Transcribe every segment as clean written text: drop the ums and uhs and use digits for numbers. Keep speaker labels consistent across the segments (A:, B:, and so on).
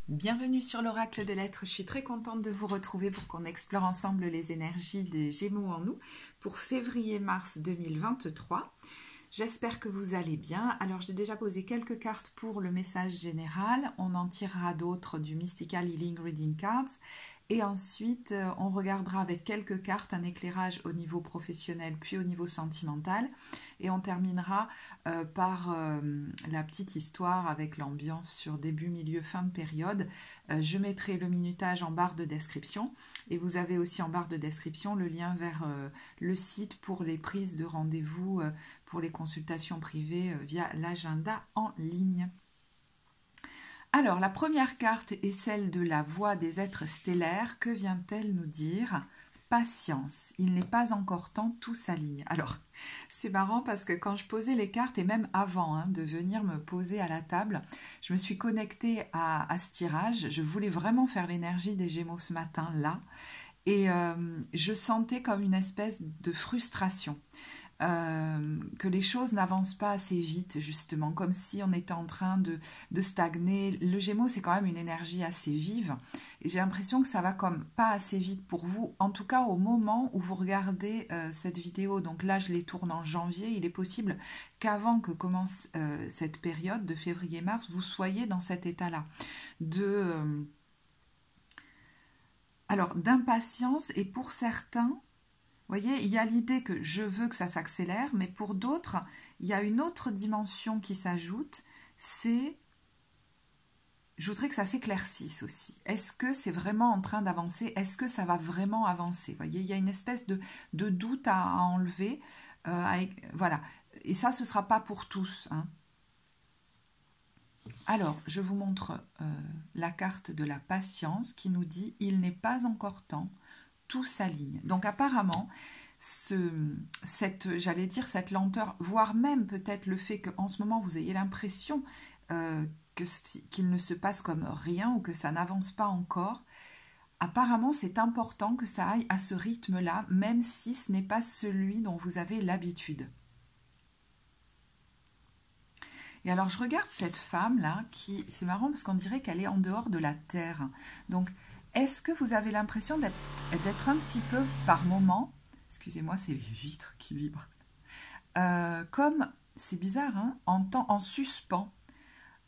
A: Bienvenue sur l'Oracle de l'Être, je suis très contente de vous retrouver pour qu'on explore ensemble les énergies des Gémeaux en nous pour février-mars 2023. J'espère que vous allez bien. Alors j'ai déjà posé quelques cartes pour le message général, on en tirera d'autres du Mystical Healing Reading Cards et ensuite on regardera avec quelques cartes un éclairage au niveau professionnel puis au niveau sentimental et on terminera par la petite histoire avec l'ambiance sur début, milieu, fin de période. Je mettrai le minutage en barre de description et vous avez aussi en barre de description le lien vers le site pour les prises de rendez-vous pour les consultations privées via l'agenda en ligne. Alors, la première carte est celle de la voix des êtres stellaires. Que vient-elle nous dire ? Patience, il n'est pas encore temps, tout s'aligne. Alors, c'est marrant parce que quand je posais les cartes, et même avant de venir me poser à la table, je me suis connectée à ce tirage. Je voulais vraiment faire l'énergie des Gémeaux ce matin-là. Et je sentais comme une espèce de frustration. Que les choses n'avancent pas assez vite, justement, comme si on était en train de stagner. Le Gémeaux, c'est quand même une énergie assez vive, et j'ai l'impression que ça va comme pas assez vite pour vous, en tout cas au moment où vous regardez cette vidéo. Donc là, je les tourne en janvier, il est possible qu'avant que commence cette période de février-mars, vous soyez dans cet état-là d'impatience, et pour certains, vous voyez, il y a l'idée que je veux que ça s'accélère, mais pour d'autres, il y a une autre dimension qui s'ajoute, c'est, je voudrais que ça s'éclaircisse aussi. Est-ce que c'est vraiment en train d'avancer? Est-ce que ça va vraiment avancer? Vous voyez, il y a une espèce de doute à enlever. Voilà, et ça, ce ne sera pas pour tous. Alors, je vous montre la carte de la patience qui nous dit « Il n'est pas encore temps ». Tout s'aligne. Donc apparemment, cette lenteur, voire même peut-être le fait qu'en ce moment vous ayez l'impression qu'il ne se passe comme rien ou que ça n'avance pas encore, apparemment c'est important que ça aille à ce rythme-là, même si ce n'est pas celui dont vous avez l'habitude. Et alors je regarde cette femme-là, c'est marrant parce qu'on dirait qu'elle est en dehors de la Terre. Donc, est-ce que vous avez l'impression d'être un petit peu, par moment, excusez-moi, c'est les vitres qui vibrent, comme, c'est bizarre, en suspens,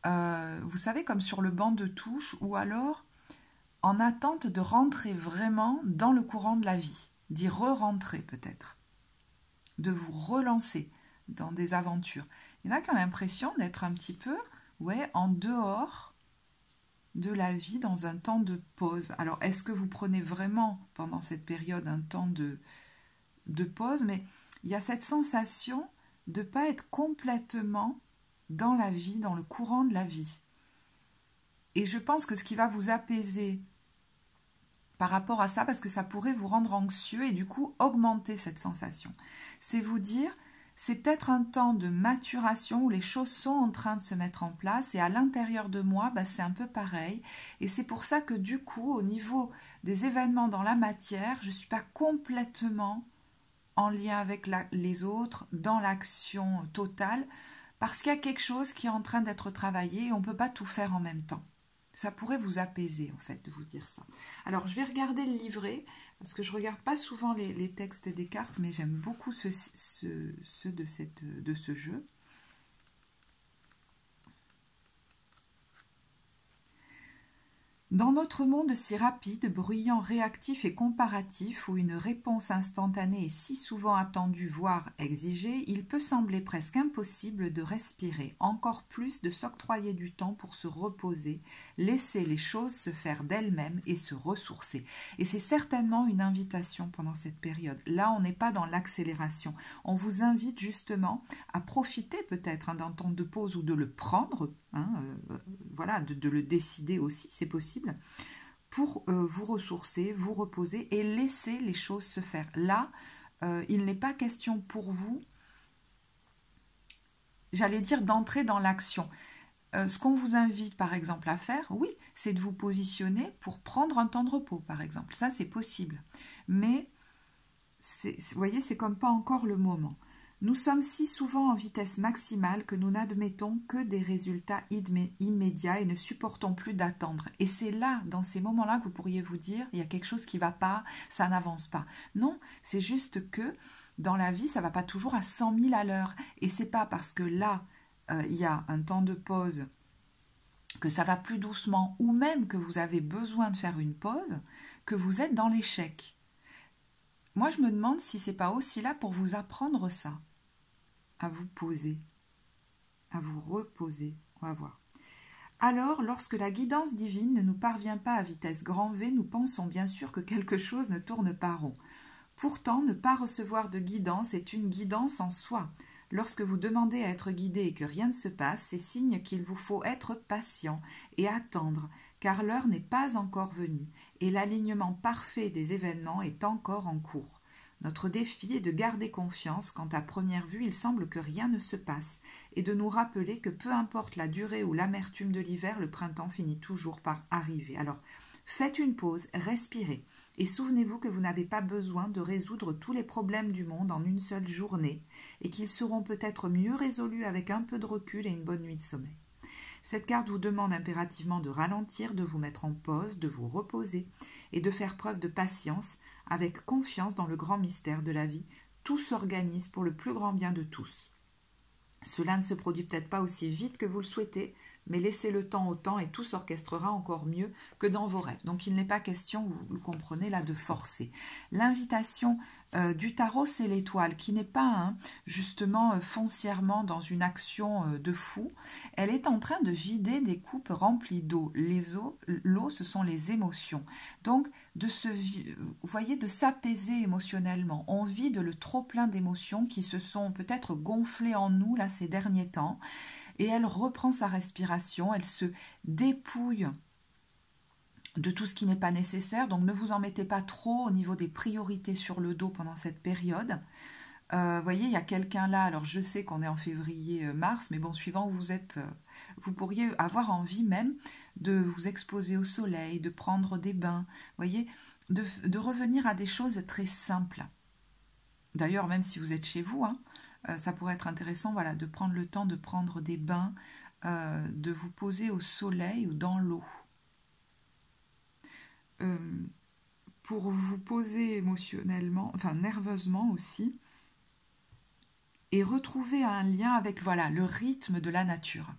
A: vous savez, comme sur le banc de touche, ou alors en attente de rentrer vraiment dans le courant de la vie, d'y re-rentrer peut-être, de vous relancer dans des aventures. Il y en a qui ont l'impression d'être un petit peu, en dehors de la vie, dans un temps de pause. Alors, est-ce que vous prenez vraiment pendant cette période un temps de pause? Mais il y a cette sensation de ne pas être complètement dans la vie, dans le courant de la vie. Et je pense que ce qui va vous apaiser par rapport à ça, parce que ça pourrait vous rendre anxieux et du coup augmenter cette sensation, c'est vous dire... C'est peut-être un temps de maturation où les choses sont en train de se mettre en place et à l'intérieur de moi, c'est un peu pareil. Et c'est pour ça que du coup, au niveau des événements dans la matière, je ne suis pas complètement en lien avec les autres, dans l'action totale, parce qu'il y a quelque chose qui est en train d'être travaillé et on ne peut pas tout faire en même temps. Ça pourrait vous apaiser, en fait, de vous dire ça. Alors, je vais regarder le livret, parce que je ne regarde pas souvent les textes des cartes, mais j'aime beaucoup ceux de ce jeu. Dans notre monde si rapide, bruyant, réactif et comparatif, où une réponse instantanée est si souvent attendue, voire exigée, il peut sembler presque impossible de respirer, encore plus de s'octroyer du temps pour se reposer, laisser les choses se faire d'elles-mêmes et se ressourcer. Et c'est certainement une invitation pendant cette période. Là, on n'est pas dans l'accélération. On vous invite justement à profiter peut-être d'un temps de pause ou de le prendre, de le décider aussi, c'est possible, pour vous ressourcer, vous reposer et laisser les choses se faire. Là, il n'est pas question pour vous, j'allais dire, d'entrer dans l'action. Ce qu'on vous invite par exemple à faire, oui, c'est de vous positionner pour prendre un temps de repos par exemple. Ça, c'est possible. Mais, vous voyez, c'est comme pas encore le moment. Nous sommes si souvent en vitesse maximale que nous n'admettons que des résultats immédiats et ne supportons plus d'attendre. Et c'est là, dans ces moments-là, que vous pourriez vous dire, il y a quelque chose qui ne va pas, ça n'avance pas. Non, c'est juste que dans la vie, ça ne va pas toujours à 100 000 à l'heure. Et ce n'est pas parce que là, il y a un temps de pause, que ça va plus doucement, ou même que vous avez besoin de faire une pause, que vous êtes dans l'échec. Moi, je me demande si ce n'est pas aussi là pour vous apprendre ça. À vous poser, à vous reposer. On va voir. Alors, lorsque la guidance divine ne nous parvient pas à vitesse grand V, nous pensons bien sûr que quelque chose ne tourne pas rond. Pourtant, ne pas recevoir de guidance est une guidance en soi. Lorsque vous demandez à être guidé et que rien ne se passe, c'est signe qu'il vous faut être patient et attendre, car l'heure n'est pas encore venue et l'alignement parfait des événements est encore en cours. Notre défi est de garder confiance quand à première vue il semble que rien ne se passe et de nous rappeler que peu importe la durée ou l'amertume de l'hiver, le printemps finit toujours par arriver. Alors, faites une pause, respirez et souvenez-vous que vous n'avez pas besoin de résoudre tous les problèmes du monde en une seule journée et qu'ils seront peut-être mieux résolus avec un peu de recul et une bonne nuit de sommeil. Cette carte vous demande impérativement de ralentir, de vous mettre en pause, de vous reposer et de faire preuve de patience avec confiance dans le grand mystère de la vie. Tout s'organise pour le plus grand bien de tous. Cela ne se produit peut-être pas aussi vite que vous le souhaitez, mais laissez le temps au temps et tout s'orchestrera encore mieux que dans vos rêves. Donc il n'est pas question, vous le comprenez là, de forcer. L'invitation du tarot, c'est l'étoile, qui n'est pas justement foncièrement dans une action de fou. Elle est en train de vider des coupes remplies d'eau. L'eau, ce sont les émotions. Donc, vous voyez, de s'apaiser émotionnellement. On vide le trop-plein d'émotions qui se sont peut-être gonflées en nous là ces derniers temps. Et elle reprend sa respiration, elle se dépouille de tout ce qui n'est pas nécessaire. Donc ne vous en mettez pas trop au niveau des priorités sur le dos pendant cette période. Vous voyez, il y a quelqu'un là, alors je sais qu'on est en février-mars, mais bon, suivant où vous êtes, vous pourriez avoir envie même de vous exposer au soleil, de prendre des bains, vous voyez, de revenir à des choses très simples. D'ailleurs, même si vous êtes chez vous, ça pourrait être intéressant, voilà, de prendre le temps de prendre des bains, de vous poser au soleil ou dans l'eau. Pour vous poser émotionnellement, enfin nerveusement aussi, et retrouver un lien avec, voilà, le rythme de la nature.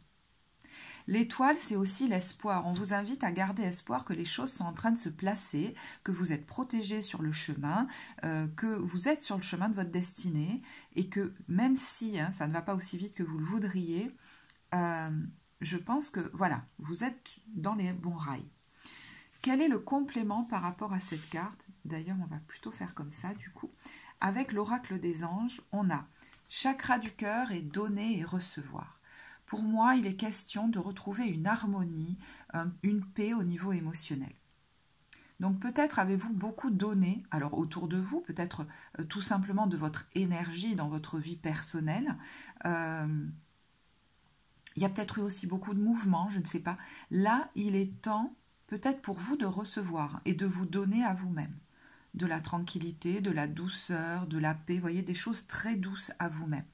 A: L'étoile, c'est aussi l'espoir. On vous invite à garder espoir que les choses sont en train de se placer, que vous êtes protégé sur le chemin, que vous êtes sur le chemin de votre destinée et que même si ça ne va pas aussi vite que vous le voudriez, je pense que voilà, vous êtes dans les bons rails. Quel est le complément par rapport à cette carte? D'ailleurs, on va plutôt faire comme ça du coup. Avec l'oracle des anges, on a chakra du cœur et donner et recevoir. Pour moi, il est question de retrouver une harmonie, une paix au niveau émotionnel. Donc peut-être avez-vous beaucoup donné, alors autour de vous, peut-être tout simplement de votre énergie dans votre vie personnelle. Il y a peut-être eu aussi beaucoup de mouvements, je ne sais pas. Là, il est temps peut-être pour vous de recevoir et de vous donner à vous-même. De la tranquillité, de la douceur, de la paix, vous voyez, des choses très douces à vous-même.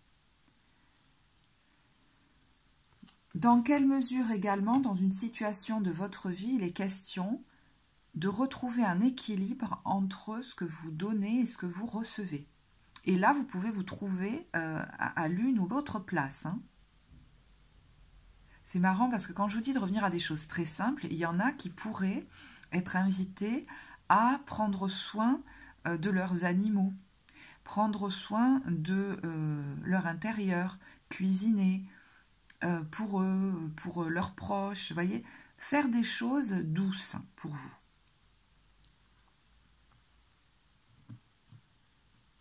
A: Dans quelle mesure également, dans une situation de votre vie, il est question de retrouver un équilibre entre ce que vous donnez et ce que vous recevez. Et là, vous pouvez vous trouver à l'une ou l'autre place. C'est marrant parce que quand je vous dis de revenir à des choses très simples, il y en a qui pourraient être invités à prendre soin de leurs animaux, prendre soin de leur intérieur, cuisiner, pour eux, pour leurs proches, voyez, faire des choses douces pour vous.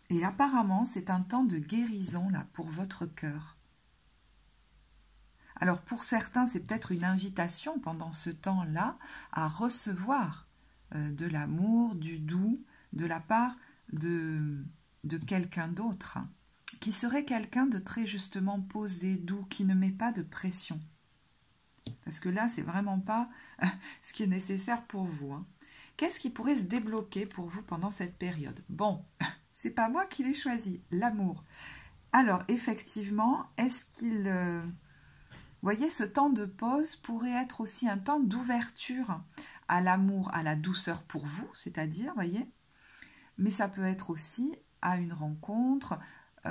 A: Et apparemment, c'est un temps de guérison là pour votre cœur. Alors pour certains, c'est peut-être une invitation pendant ce temps-là à recevoir de l'amour, du doux, de la part de quelqu'un d'autre, qui serait quelqu'un de très justement posé, doux, qui ne met pas de pression. Parce que là, c'est vraiment pas ce qui est nécessaire pour vous. Qu'est-ce qui pourrait se débloquer pour vous pendant cette période? Bon, c'est pas moi qui l'ai choisi, l'amour. Alors, effectivement, est-ce qu'il... vous voyez, ce temps de pause pourrait être aussi un temps d'ouverture à l'amour, à la douceur pour vous, c'est-à-dire, voyez, mais ça peut être aussi à une rencontre,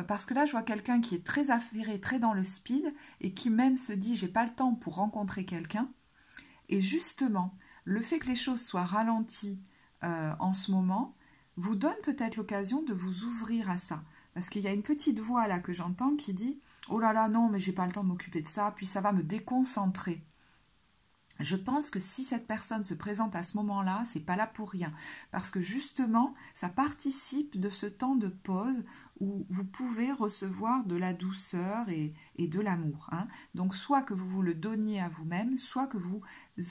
A: parce que là, je vois quelqu'un qui est très affairé, très dans le speed, et qui même se dit, j'ai pas le temps pour rencontrer quelqu'un, et justement, le fait que les choses soient ralenties en ce moment, vous donne peut-être l'occasion de vous ouvrir à ça. Parce qu'il y a une petite voix là que j'entends qui dit « Oh là là, non, mais j'ai pas le temps de m'occuper de ça, puis ça va me déconcentrer. » Je pense que si cette personne se présente à ce moment-là, c'est pas là pour rien. Parce que justement, ça participe de ce temps de pause où vous pouvez recevoir de la douceur et de l'amour. Hein. Donc, soit que vous vous le donniez à vous-même, soit que vous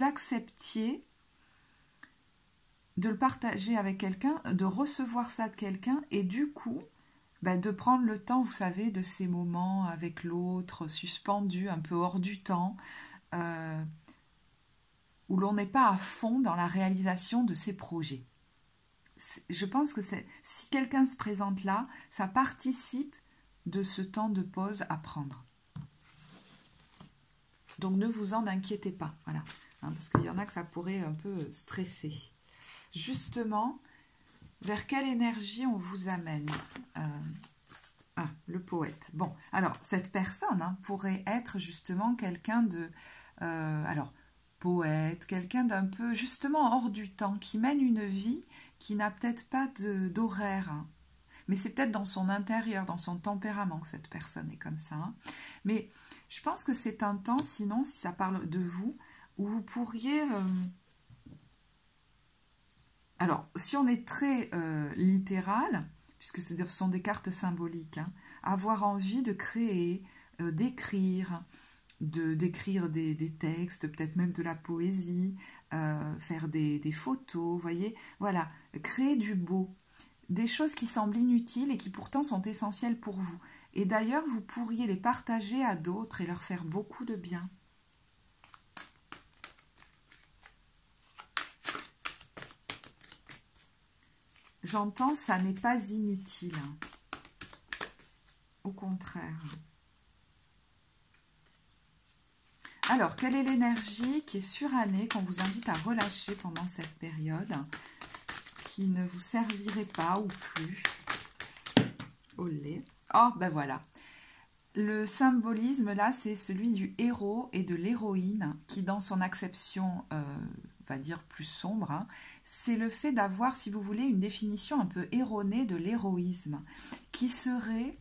A: acceptiez de le partager avec quelqu'un, de recevoir ça de quelqu'un, et du coup, ben, de prendre le temps, vous savez, de ces moments avec l'autre, suspendus, un peu hors du temps, où l'on n'est pas à fond dans la réalisation de ses projets. Je pense que si quelqu'un se présente là, ça participe de ce temps de pause à prendre. Donc ne vous en inquiétez pas, voilà, hein, parce qu'il y en a que ça pourrait un peu stresser. Justement, vers quelle énergie on vous amène le poète. Bon, alors, cette personne hein, pourrait être justement quelqu'un de... alors, poète, quelqu'un d'un peu, justement, hors du temps, qui mène une vie qui n'a peut-être pas d'horaire. Hein. Mais c'est peut-être dans son intérieur, dans son tempérament que cette personne est comme ça. Hein. Mais je pense que c'est un temps, sinon, si ça parle de vous, où vous pourriez... Alors, si on est très littéral, puisque ce sont des cartes symboliques, hein, avoir envie de créer, d'écrire des textes, peut-être même de la poésie, faire des photos, vous voyez, voilà, créer du beau, des choses qui semblent inutiles et qui pourtant sont essentielles pour vous. Et d'ailleurs, vous pourriez les partager à d'autres et leur faire beaucoup de bien. J'entends, ça n'est pas inutile. Au contraire. Alors, quelle est l'énergie qui est surannée, qu'on vous invite à relâcher pendant cette période, qui ne vous servirait pas ou plus? Olé. Oh, ben voilà. Le symbolisme, là, c'est celui du héros et de l'héroïne, qui, dans son acception, va dire plus sombre, hein, c'est le fait d'avoir, si vous voulez, une définition un peu erronée de l'héroïsme, qui serait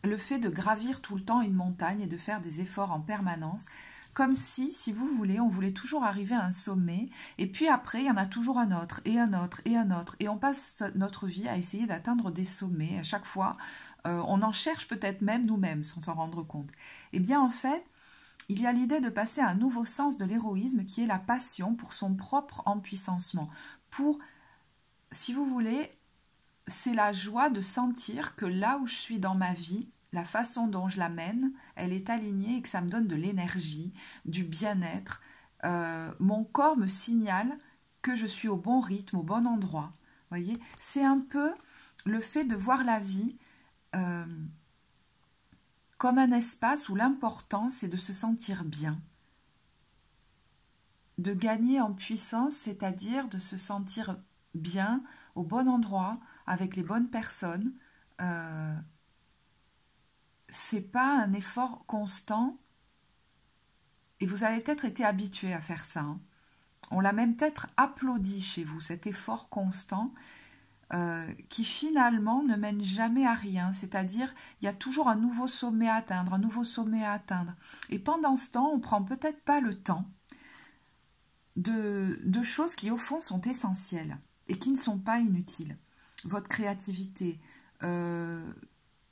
A: le fait de gravir tout le temps une montagne et de faire des efforts en permanence, comme si vous voulez, on voulait toujours arriver à un sommet, et puis après, il y en a toujours un autre, et un autre, et un autre, et on passe notre vie à essayer d'atteindre des sommets. À chaque fois, on en cherche peut-être même nous-mêmes, sans s'en rendre compte. Eh bien, en fait, il y a l'idée de passer à un nouveau sens de l'héroïsme, qui est la passion pour son propre empuissancement. Pour, si vous voulez, c'est la joie de sentir que là où je suis dans ma vie, la façon dont je la mène, elle est alignée et que ça me donne de l'énergie, du bien-être. Mon corps me signale que je suis au bon rythme, au bon endroit. Voyez, c'est un peu le fait de voir la vie comme un espace où l'important, c'est de se sentir bien. De gagner en puissance, c'est-à-dire de se sentir bien, au bon endroit, avec les bonnes personnes. C'est pas un effort constant, et vous avez peut-être été habitué à faire ça. Hein. On l'a même peut-être applaudi chez vous, cet effort constant, qui finalement ne mène jamais à rien. C'est-à-dire, il y a toujours un nouveau sommet à atteindre, un nouveau sommet à atteindre. Et pendant ce temps, on ne prend peut-être pas le temps de choses qui, au fond, sont essentielles et qui ne sont pas inutiles. Votre créativité,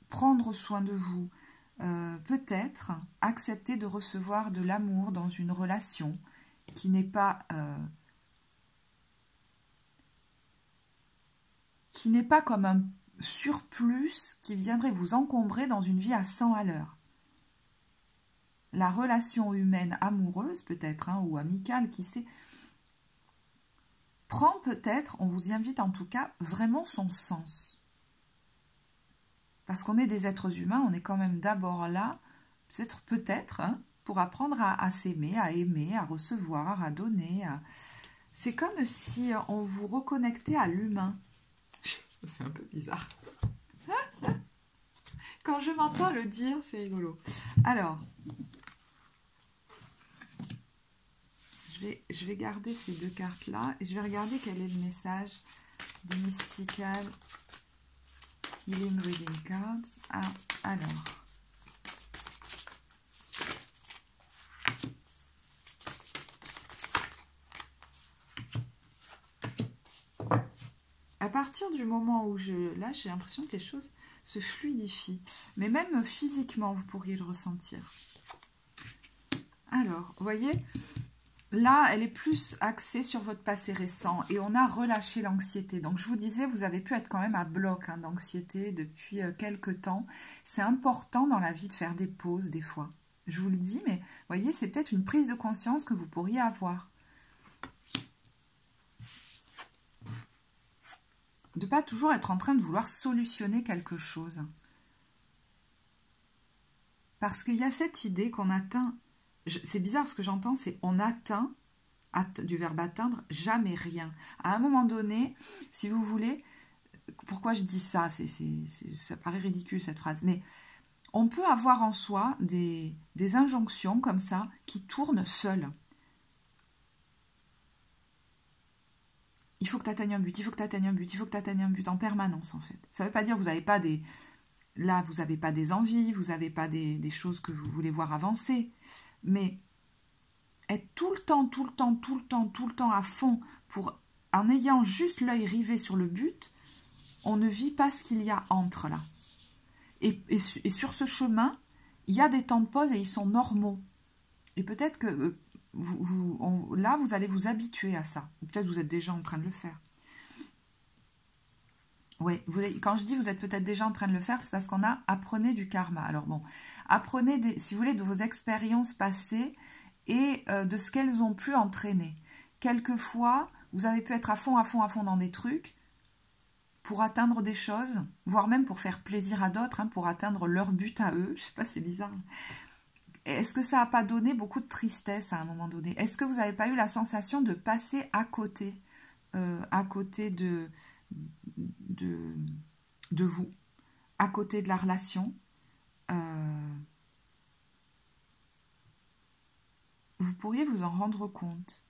A: prendre soin de vous, peut-être accepter de recevoir de l'amour dans une relation qui n'est pas comme un surplus qui viendrait vous encombrer dans une vie à 100 à l'heure. La relation humaine amoureuse peut-être, hein, ou amicale, qui sait, prend peut-être, on vous y invite en tout cas, vraiment son sens. Parce qu'on est des êtres humains, on est quand même d'abord là, peut-être, hein, pour apprendre à s'aimer, à recevoir, à donner. C'est comme si on vous reconnectait à l'humain. C'est un peu bizarre. Quand je m'entends le dire, c'est rigolo. Alors, je vais garder ces deux cartes-là et je vais regarder quel est le message de Mystical Healing Reading Cards. Ah, alors. À partir du moment où là, j'ai l'impression que les choses se fluidifient. Mais même physiquement, vous pourriez le ressentir. Alors, vous voyez, là, elle est plus axée sur votre passé récent et on a relâché l'anxiété. Donc, je vous disais, vous avez pu être quand même à bloc hein, d'anxiété depuis quelques temps. C'est important dans la vie de faire des pauses des fois. Je vous le dis, mais vous voyez, c'est peut-être une prise de conscience que vous pourriez avoir. De ne pas toujours être en train de vouloir solutionner quelque chose. Parce qu'il y a cette idée qu'on atteint, c'est bizarre ce que j'entends, c'est on atteint, du verbe atteindre, jamais rien. À un moment donné, si vous voulez, pourquoi je dis ça, ça paraît ridicule cette phrase, mais on peut avoir en soi des injonctions comme ça qui tournent seules. Il faut que tu atteignes un but, il faut que tu atteignes un but, il faut que tu atteignes un but en permanence en fait. Ça ne veut pas dire que vous n'avez pas des... Là, vous n'avez pas des envies, vous n'avez pas des choses que vous voulez voir avancer. Mais être tout le temps à fond, en ayant juste l'œil rivé sur le but, on ne vit pas ce qu'il y a entre là. Et sur ce chemin, il y a des temps de pause et ils sont normaux. Et peut-être que... là, vous allez vous habituer à ça. Ou peut-être vous êtes déjà en train de le faire. Oui, quand je dis vous êtes peut-être déjà en train de le faire, c'est parce qu'on a apprenez du karma. Alors bon, apprenez, si vous voulez, de vos expériences passées et de ce qu'elles ont pu entraîner. Quelquefois, vous avez pu être à fond dans des trucs pour atteindre des choses, voire même pour faire plaisir à d'autres, hein, pour atteindre leur but à eux. Je sais pas, c'est bizarre. Est-ce que ça n'a pas donné beaucoup de tristesse à un moment donné? Est-ce que vous n'avez pas eu la sensation de passer à côté de vous, à côté de la relation? Vous pourriez vous en rendre compte.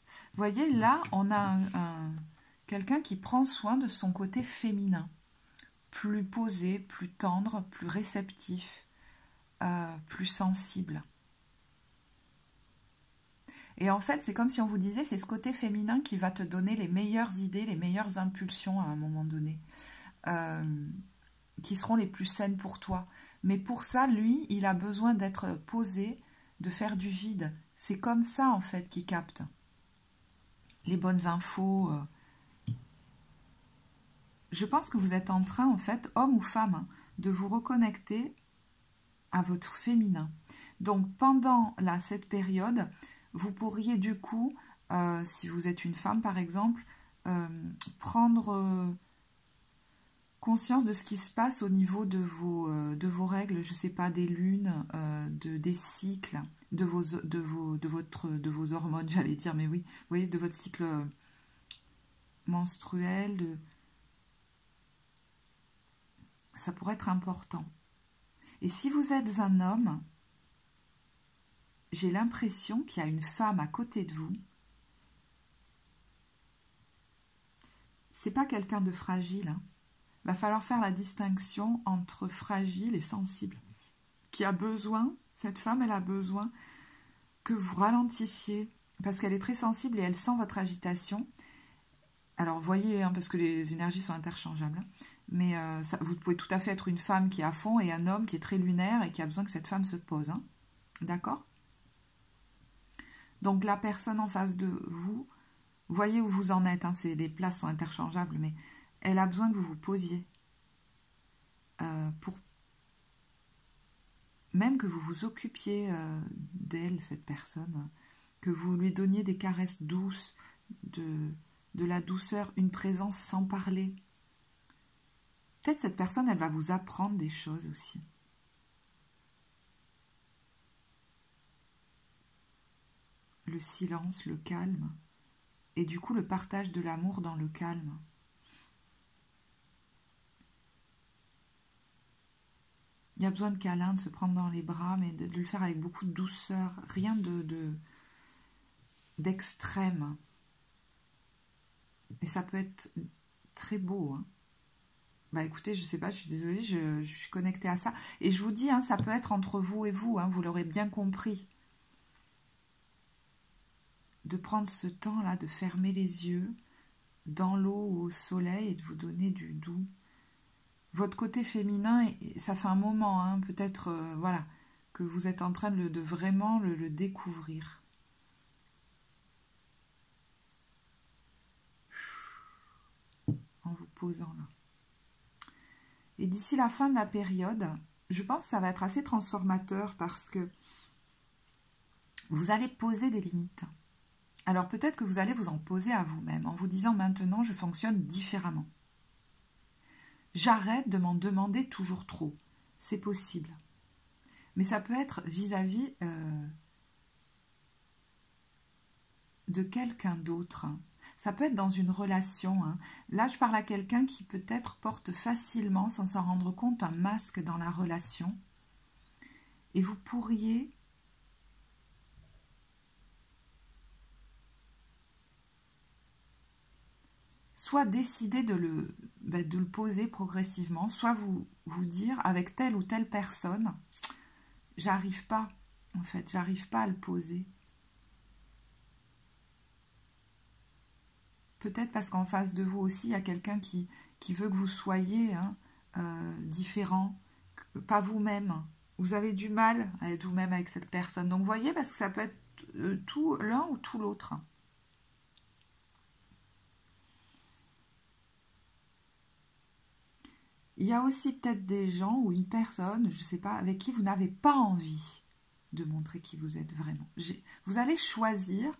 A: Vous voyez, là, on a quelqu'un qui prend soin de son côté féminin, plus posé, plus tendre, plus réceptif, plus sensible. Et en fait, c'est comme si on vous disait, c'est ce côté féminin qui va te donner les meilleures idées, les meilleures impulsions à un moment donné, qui seront les plus saines pour toi. Mais pour ça, lui, il a besoin d'être posé, de faire du vide. C'est comme ça, en fait, qu'il capte les bonnes infos. Je pense que vous êtes en train, en fait, homme ou femme, hein, de vous reconnecter à votre féminin. Donc, pendant cette période, vous pourriez du coup, si vous êtes une femme par exemple, prendre conscience de ce qui se passe au niveau de vos règles, je ne sais pas, des lunes, des cycles, de vos hormones, j'allais dire, mais oui, vous voyez, de votre cycle menstruel, ça pourrait être important. Et si vous êtes un homme, j'ai l'impression qu'il y a une femme à côté de vous. C'est pas quelqu'un de fragile. Hein. Va falloir faire la distinction entre fragile et sensible. Qui a besoin, cette femme, elle a besoin que vous ralentissiez. Parce qu'elle est très sensible et elle sent votre agitation. Alors, voyez, hein, parce que les énergies sont interchangeables. Hein, mais vous pouvez tout à fait être une femme qui est à fond et un homme qui est très lunaire et qui a besoin que cette femme se pose. Hein. D'accord ? Donc, la personne en face de vous, voyez où vous en êtes, hein, les places sont interchangeables, mais elle a besoin que vous vous posiez. Pour même que vous vous occupiez d'elle, cette personne, que vous lui donniez des caresses douces, de la douceur, une présence sans parler. Peut-être cette personne, elle va vous apprendre des choses aussi. Le silence, le calme, et du coup le partage de l'amour dans le calme. Il y a besoin de câlins, de se prendre dans les bras, mais de le faire avec beaucoup de douceur, rien d'extrême. Et ça peut être très beau. Hein. Bah écoutez, je sais pas, je suis désolée, je suis connectée à ça. Et je vous dis, hein, ça peut être entre vous et vous, hein, vous l'aurez bien compris. De prendre ce temps-là, de fermer les yeux dans l'eau ou au soleil et de vous donner du doux. Votre côté féminin, ça fait un moment, hein, peut-être, voilà, que vous êtes en train de vraiment le découvrir. En vous posant là. Et d'ici la fin de la période, je pense que ça va être assez transformateur parce que vous allez poser des limites. Alors peut-être que vous allez vous en poser à vous-même en vous disant maintenant je fonctionne différemment. J'arrête de m'en demander toujours trop. C'est possible. Mais ça peut être vis-à-vis de quelqu'un d'autre. Ça peut être dans une relation. Hein. Là, je parle à quelqu'un qui peut-être porte facilement, sans s'en rendre compte, un masque dans la relation. Et vous pourriez soit décider de le poser progressivement, soit vous dire avec telle ou telle personne, j'arrive pas, en fait, j'arrive pas à le poser. Peut-être parce qu'en face de vous aussi, il y a quelqu'un qui veut que vous soyez différent, pas vous-même. Vous avez du mal à être vous-même avec cette personne. Donc, vous voyez, parce que ça peut être tout l'un ou tout l'autre. Il y a aussi peut-être des gens ou une personne, je ne sais pas, avec qui vous n'avez pas envie de montrer qui vous êtes vraiment. Vous allez choisir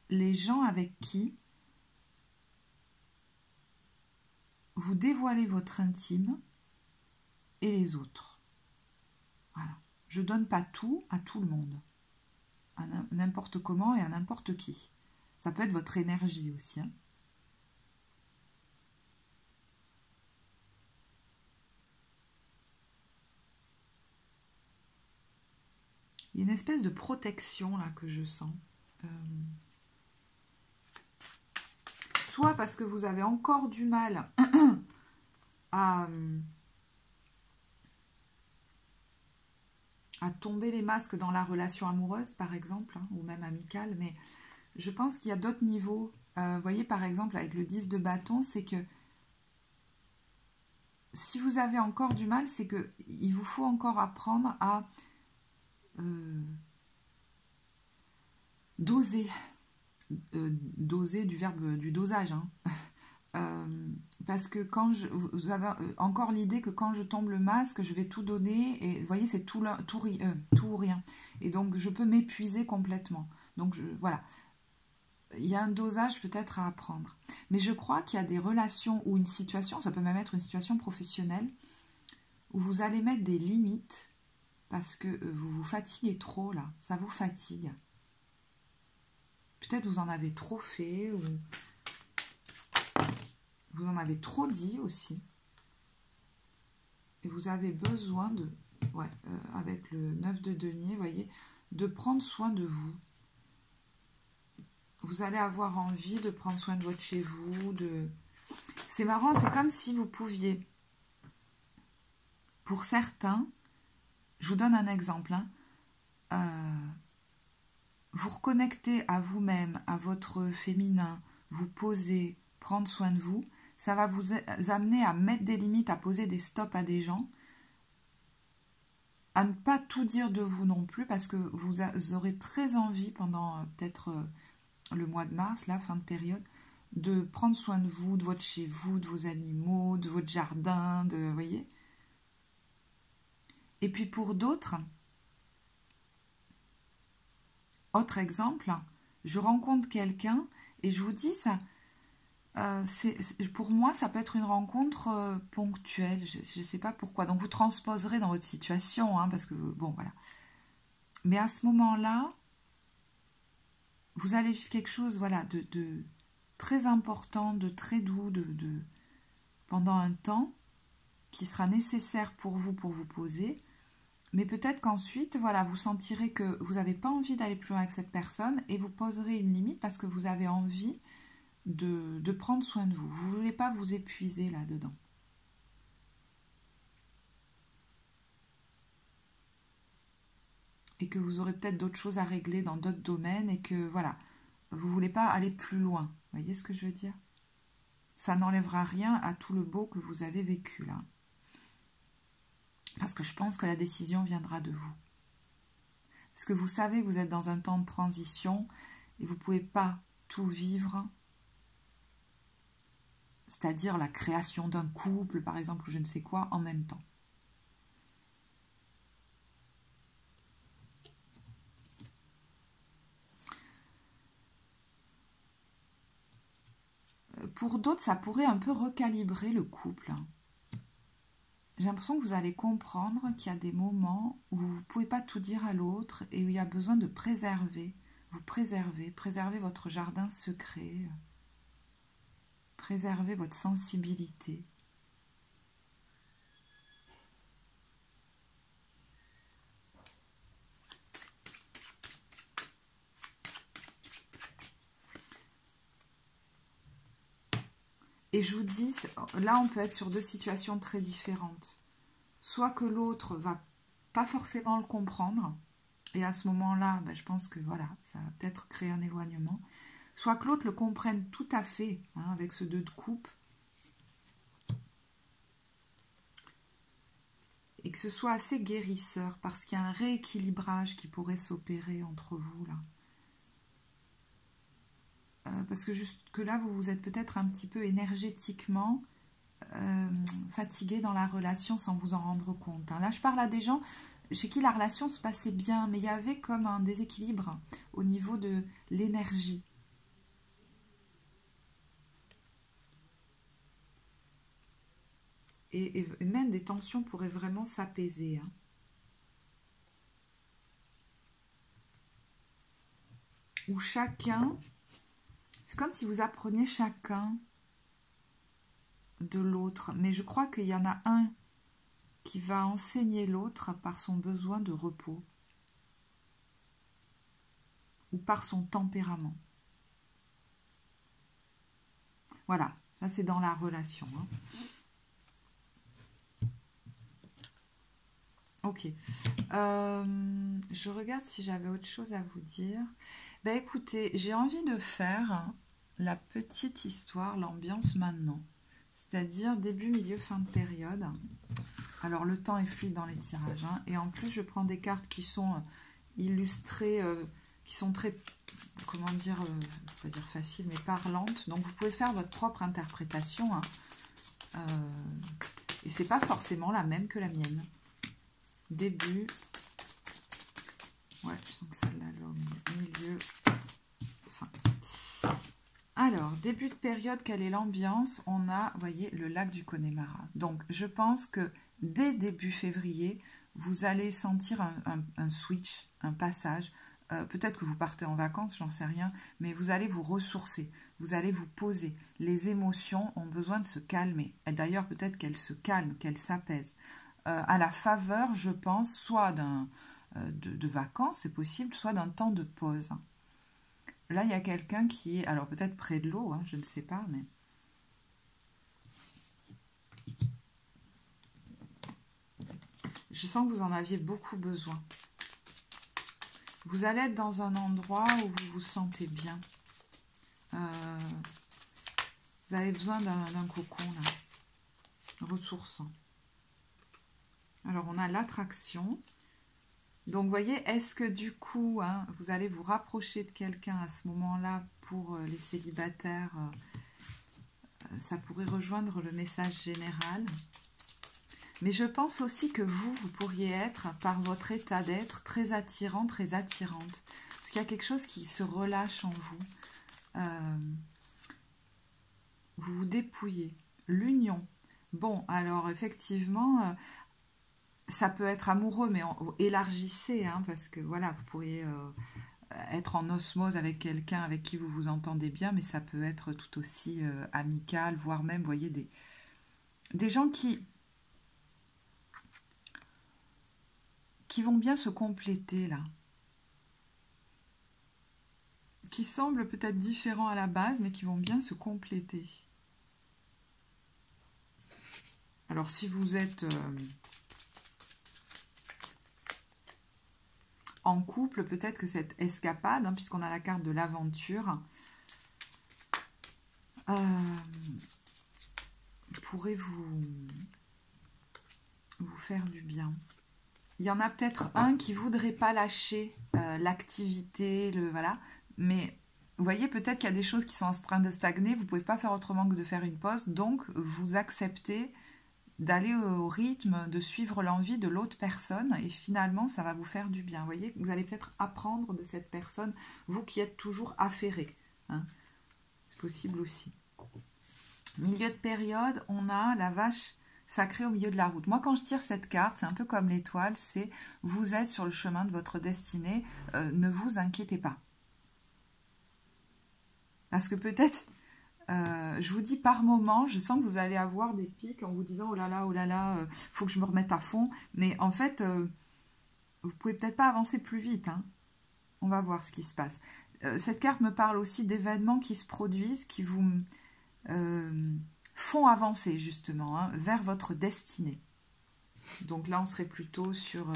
A: les gens avec qui vous dévoilez votre intime et les autres. Voilà. Je ne donne pas tout à tout le monde, à n'importe comment et à n'importe qui. Ça peut être votre énergie aussi. Hein. Il y a une espèce de protection là que je sens. Soit parce que vous avez encore du mal à tomber les masques dans la relation amoureuse, par exemple, hein, ou même amicale, mais je pense qu'il y a d'autres niveaux. Vous voyez, par exemple, avec le 10 de bâton, c'est que si vous avez encore du mal, c'est qu'il vous faut encore apprendre à doser. Doser du verbe du dosage. Hein. Parce que quand vous avez encore l'idée que quand je tombe le masque, je vais tout donner, et vous voyez, c'est tout ou rien. Et donc, je peux m'épuiser complètement. Donc, voilà. Il y a un dosage peut-être à apprendre. Mais je crois qu'il y a des relations ou une situation, ça peut même être une situation professionnelle, où vous allez mettre des limites parce que vous vous fatiguez trop, là. Ça vous fatigue. Peut-être vous en avez trop fait, ou vous en avez trop dit aussi. Et vous avez besoin de, avec le 9 de denier, vous voyez, de prendre soin de vous. Vous allez avoir envie de prendre soin de votre chez vous. C'est marrant, c'est comme si vous pouviez, pour certains, je vous donne un exemple, hein, vous reconnecter à vous-même, à votre féminin, vous poser, prendre soin de vous, ça va vous amener à mettre des limites, à poser des stops à des gens, à ne pas tout dire de vous non plus, parce que vous aurez très envie pendant peut-être le mois de mars, la fin de période, de prendre soin de vous, de votre chez vous, de vos animaux, de votre jardin, vous voyez. Et puis pour d'autres, autre exemple, je rencontre quelqu'un et je vous dis ça, Pour moi, ça peut être une rencontre ponctuelle. Je ne sais pas pourquoi. Donc, vous transposerez dans votre situation, hein, parce que, bon, voilà. Mais à ce moment-là, vous allez vivre quelque chose, voilà, de très important, de très doux, pendant un temps, qui sera nécessaire pour vous poser. Mais peut-être qu'ensuite, voilà, vous sentirez que vous n'avez pas envie d'aller plus loin avec cette personne et vous poserez une limite parce que vous avez envie de prendre soin de vous. Vous ne voulez pas vous épuiser là-dedans. Et que vous aurez peut-être d'autres choses à régler dans d'autres domaines et que, voilà, vous ne voulez pas aller plus loin. Vous voyez ce que je veux dire? Ça n'enlèvera rien à tout le beau que vous avez vécu là. Parce que je pense que la décision viendra de vous. Parce que vous savez que vous êtes dans un temps de transition et vous ne pouvez pas tout vivre. C'est-à-dire la création d'un couple, par exemple, ou je ne sais quoi, en même temps. Pour d'autres, ça pourrait un peu recalibrer le couple. J'ai l'impression que vous allez comprendre qu'il y a des moments où vous ne pouvez pas tout dire à l'autre et où il y a besoin de préserver. Vous préservez votre jardin secret, préservez votre sensibilité. Et je vous dis, là on peut être sur deux situations très différentes. Soit que l'autre va pas forcément le comprendre, et à ce moment-là, ben, je pense que voilà, ça va peut-être créer un éloignement. Soit que l'autre le comprenne tout à fait, hein, avec ce 2 de coupe, et que ce soit assez guérisseur, parce qu'il y a un rééquilibrage qui pourrait s'opérer entre vous, là. Parce que jusque-là, vous êtes peut-être un petit peu énergétiquement fatigué dans la relation sans vous en rendre compte. Hein. Là, je parle à des gens chez qui la relation se passait bien, mais il y avait comme un déséquilibre au niveau de l'énergie. Et même des tensions pourraient vraiment s'apaiser. Hein. Où chacun... C'est comme si vous appreniez chacun de l'autre. Mais je crois qu'il y en a un qui va enseigner l'autre par son besoin de repos. Ou par son tempérament. Voilà, ça c'est dans la relation. Hein. Ok. Je regarde si j'avais autre chose à vous dire. Ben écoutez, j'ai envie de faire la petite histoire, l'ambiance maintenant. C'est-à-dire début, milieu, fin de période. Alors le temps est fluide dans les tirages. Hein, et en plus, je prends des cartes qui sont illustrées, qui sont très, comment dire, pas dire facile, mais parlantes. Donc vous pouvez faire votre propre interprétation. Hein, et c'est pas forcément la même que la mienne. Début. Ouais, je sens que celle-là, milieu, fin. Alors, début de période, quelle est l'ambiance? On a, vous voyez, le lac du Connemara. Donc, je pense que dès début février, vous allez sentir un switch, un passage. Peut-être que vous partez en vacances, j'en sais rien, mais vous allez vous ressourcer, vous allez vous poser. Les émotions ont besoin de se calmer. Et d'ailleurs, peut-être qu'elles se calment, qu'elles s'apaisent. À la faveur, je pense, soit de vacances, c'est possible, soit d'un temps de pause. Là, il y a quelqu'un qui est, alors peut-être près de l'eau, hein, je ne sais pas, mais... Je sens que vous en aviez beaucoup besoin. Vous allez être dans un endroit où vous vous sentez bien. Vous avez besoin d'un cocon, là, ressourçant. Alors, on a l'attraction. Donc, vous voyez, est-ce que du coup, hein, vous allez vous rapprocher de quelqu'un à ce moment-là pour les célibataires? Ça pourrait rejoindre le message général. Mais je pense aussi que vous pourriez être, par votre état d'être, très attirant, très attirante. Parce qu'il y a quelque chose qui se relâche en vous. vous vous dépouillez. L'union. Bon, alors effectivement, ça peut être amoureux, mais élargissez, hein, parce que voilà, vous pourriez être en osmose avec quelqu'un avec qui vous vous entendez bien, mais ça peut être tout aussi amical, voire même, vous voyez, des gens qui vont bien se compléter, là. Qui semblent peut-être différents à la base, mais qui vont bien se compléter. Alors, si vous êtes en couple, peut-être que cette escapade, hein, puisqu'on a la carte de l'aventure, pourrait vous faire du bien. Il y en a peut-être un qui voudrait pas lâcher l'activité, voilà. Mais vous voyez, peut-être qu'il y a des choses qui sont en train de stagner. Vous ne pouvez pas faire autrement que de faire une pause. Donc, vous acceptez d'aller au rythme, de suivre l'envie de l'autre personne. Et finalement, ça va vous faire du bien. Vous voyez, vous allez peut-être apprendre de cette personne, vous qui êtes toujours affairé. Hein. C'est possible aussi. Milieu de période, on a la vache sacrée au milieu de la route. Moi, quand je tire cette carte, c'est un peu comme l'étoile, c'est vous êtes sur le chemin de votre destinée, ne vous inquiétez pas. Parce que peut-être, je vous dis par moment, je sens que vous allez avoir des pics en vous disant oh là là, faut que je me remette à fond. Mais en fait, vous pouvez peut-être pas avancer plus vite. Hein. On va voir ce qui se passe. Cette carte me parle aussi d'événements qui se produisent, qui vous font avancer justement hein, vers votre destinée. Donc là, on serait plutôt sur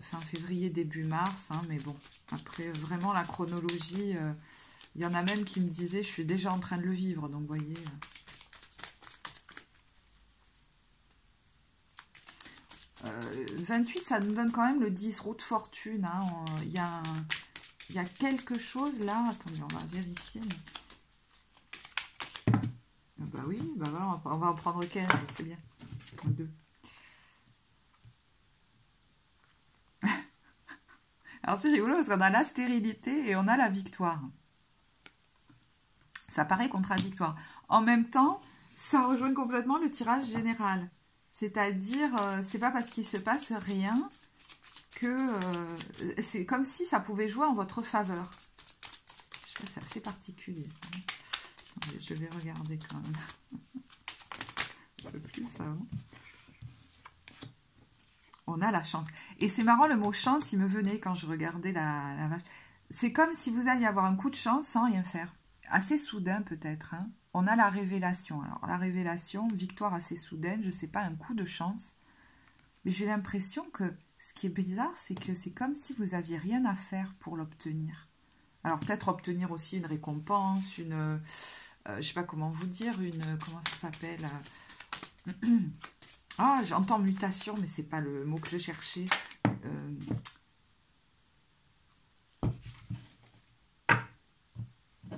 A: fin février, début mars. Hein, mais bon, après, vraiment la chronologie... il y en a même qui me disaient, je suis déjà en train de le vivre, donc vous voyez. 28, ça nous donne quand même le 10, roue de fortune. Hein. Il y a quelque chose là. Attendez, on va vérifier. Mais... bah oui, bah voilà, on va en prendre 15, c'est bien. 2. Alors c'est rigolo parce qu'on a la stérilité et on a la victoire. Ça paraît contradictoire. En même temps, ça rejoint complètement le tirage général. C'est-à-dire, c'est pas parce qu'il se passe rien que... c'est comme si ça pouvait jouer en votre faveur. Je sais pas, c'est assez particulier, ça. Attendez, je vais regarder quand même. Un peu plus, ça va. On a la chance. Et c'est marrant, le mot chance, il me venait quand je regardais la vache. C'est comme si vous alliez avoir un coup de chance sans rien faire. Assez soudain peut-être. Hein. On a la révélation. Alors la révélation, victoire assez soudaine, je ne sais pas, un coup de chance. Mais j'ai l'impression que ce qui est bizarre, c'est que c'est comme si vous n'aviez rien à faire pour l'obtenir. Alors peut-être obtenir aussi une récompense, une... je ne sais pas comment vous dire, une... Comment ça s'appelle Ah, j'entends mutation, mais c'est pas le mot que je cherchais.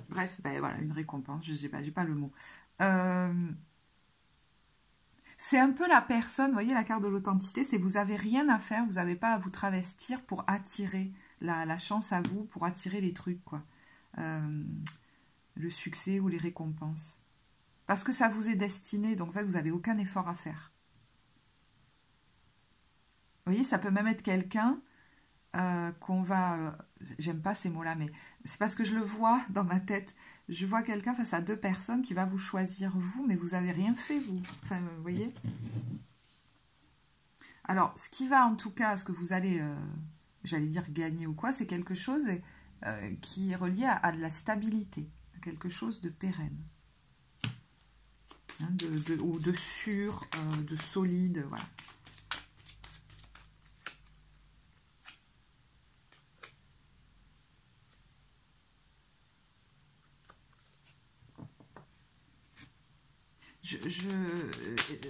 A: Bref, ben voilà, une récompense, je sais pas, j'ai pas le mot. C'est un peu la personne, vous voyez la carte de l'authenticité, c'est vous avez rien à faire, vous n'avez pas à vous travestir pour attirer la chance à vous, pour attirer les trucs, quoi. Le succès ou les récompenses. Parce que ça vous est destiné, donc en fait, vous n'avez aucun effort à faire. Vous voyez, ça peut même être quelqu'un qu'on va... j'aime pas ces mots-là, mais c'est parce que je le vois dans ma tête. Je vois quelqu'un face à 2 personnes qui va vous choisir vous, mais vous n'avez rien fait, vous. Enfin, vous voyez. Alors, ce qui va en tout cas, ce que vous allez, j'allais dire gagner ou quoi, c'est quelque chose qui est relié à de la stabilité, à quelque chose de pérenne. Hein, ou de sûr, de solide, voilà.